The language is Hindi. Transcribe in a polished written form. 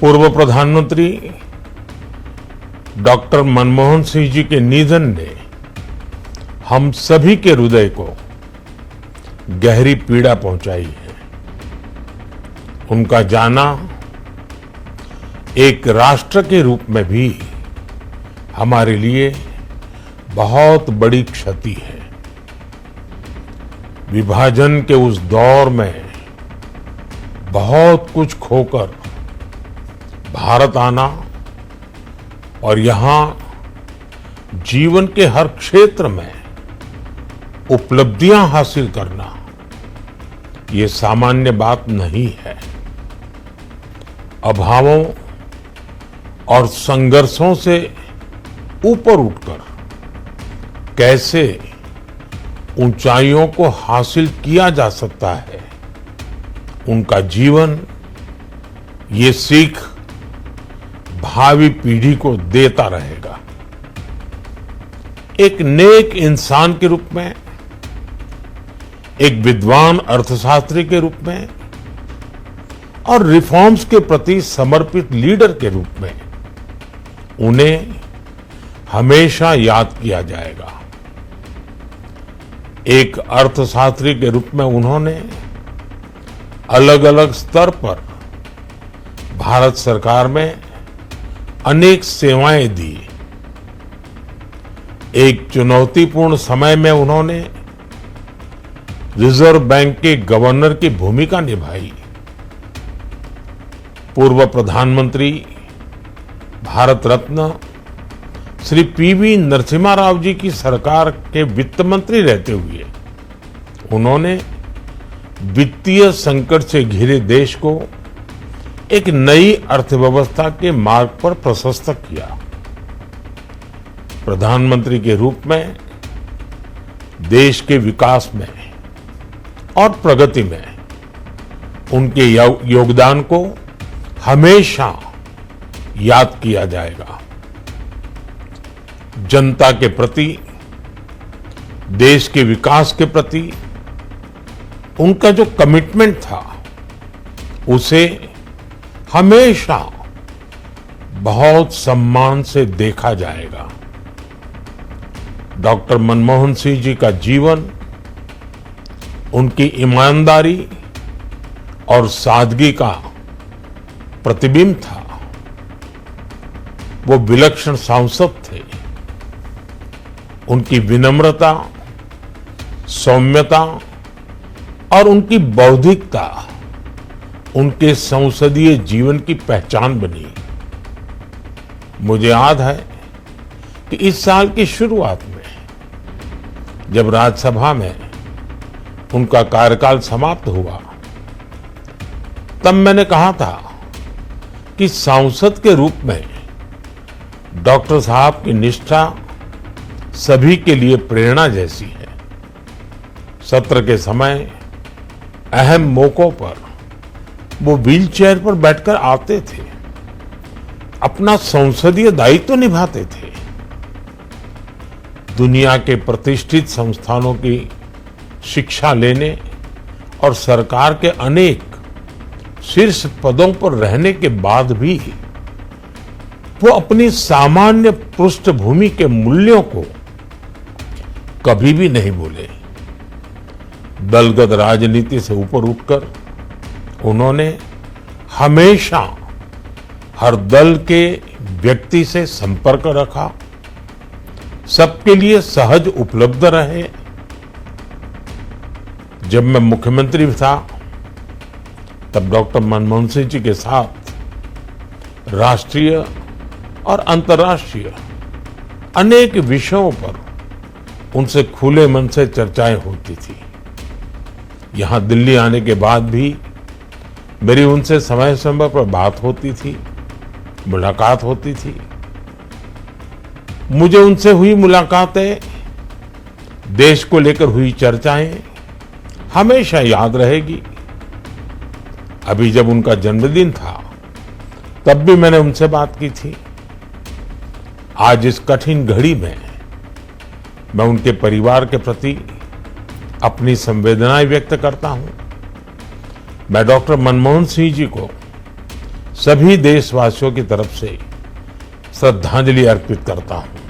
पूर्व प्रधानमंत्री डॉक्टर मनमोहन सिंह जी के निधन ने हम सभी के हृदय को गहरी पीड़ा पहुंचाई है। उनका जाना एक राष्ट्र के रूप में भी हमारे लिए बहुत बड़ी क्षति है। विभाजन के उस दौर में बहुत कुछ खोकर भारत आना और यहां जीवन के हर क्षेत्र में उपलब्धियां हासिल करना ये सामान्य बात नहीं है। अभावों और संघर्षों से ऊपर उठकर कैसे ऊंचाइयों को हासिल किया जा सकता है, उनका जीवन ये सीख भावी पीढ़ी को देता रहेगा। एक नेक इंसान के रूप में, एक विद्वान अर्थशास्त्री के रूप में और रिफॉर्म्स के प्रति समर्पित लीडर के रूप में उन्हें हमेशा याद किया जाएगा। एक अर्थशास्त्री के रूप में उन्होंने अलग अलग स्तर पर भारत सरकार में अनेक सेवाएं दी। एक चुनौतीपूर्ण समय में उन्होंने रिजर्व बैंक के गवर्नर की भूमिका निभाई। पूर्व प्रधानमंत्री भारत रत्न श्री पीवी नरसिम्हा राव जी की सरकार के वित्त मंत्री रहते हुए उन्होंने वित्तीय संकट से घिरे देश को एक नई अर्थव्यवस्था के मार्ग पर प्रशस्त किया। प्रधानमंत्री के रूप में देश के विकास में और प्रगति में उनके योगदान को हमेशा याद किया जाएगा। जनता के प्रति, देश के विकास के प्रति उनका जो कमिटमेंट था उसे हमेशा बहुत सम्मान से देखा जाएगा। डॉक्टर मनमोहन सिंह जी का जीवन उनकी ईमानदारी और सादगी का प्रतिबिंब था। वो विलक्षण सांसद थे। उनकी विनम्रता, सौम्यता और उनकी बौद्धिकता उनके संसदीय जीवन की पहचान बनी। मुझे याद है कि इस साल की शुरुआत में जब राज्यसभा में उनका कार्यकाल समाप्त हुआ, तब मैंने कहा था कि सांसद के रूप में डॉक्टर साहब की निष्ठा सभी के लिए प्रेरणा जैसी है। सत्र के समय अहम मौकों पर वो व्हीलचेयर पर बैठकर आते थे, अपना संसदीय दायित्व निभाते थे। दुनिया के प्रतिष्ठित संस्थानों की शिक्षा लेने और सरकार के अनेक शीर्ष पदों पर रहने के बाद भी वो अपनी सामान्य पृष्ठभूमि के मूल्यों को कभी भी नहीं भूले। दलगत राजनीति से ऊपर उठकर उन्होंने हमेशा हर दल के व्यक्ति से संपर्क रखा, सबके लिए सहज उपलब्ध रहे। जब मैं मुख्यमंत्री था तब डॉक्टर मनमोहन सिंह जी के साथ राष्ट्रीय और अंतर्राष्ट्रीय अनेक विषयों पर उनसे खुले मन से चर्चाएं होती थी। यहां दिल्ली आने के बाद भी मेरी उनसे समय समय पर बात होती थी, मुलाकात होती थी। मुझे उनसे हुई मुलाकातें, देश को लेकर हुई चर्चाएं हमेशा याद रहेगी। अभी जब उनका जन्मदिन था तब भी मैंने उनसे बात की थी। आज इस कठिन घड़ी में मैं उनके परिवार के प्रति अपनी संवेदनाएं व्यक्त करता हूं। मैं डॉक्टर मनमोहन सिंह जी को सभी देशवासियों की तरफ से श्रद्धांजलि अर्पित करता हूं।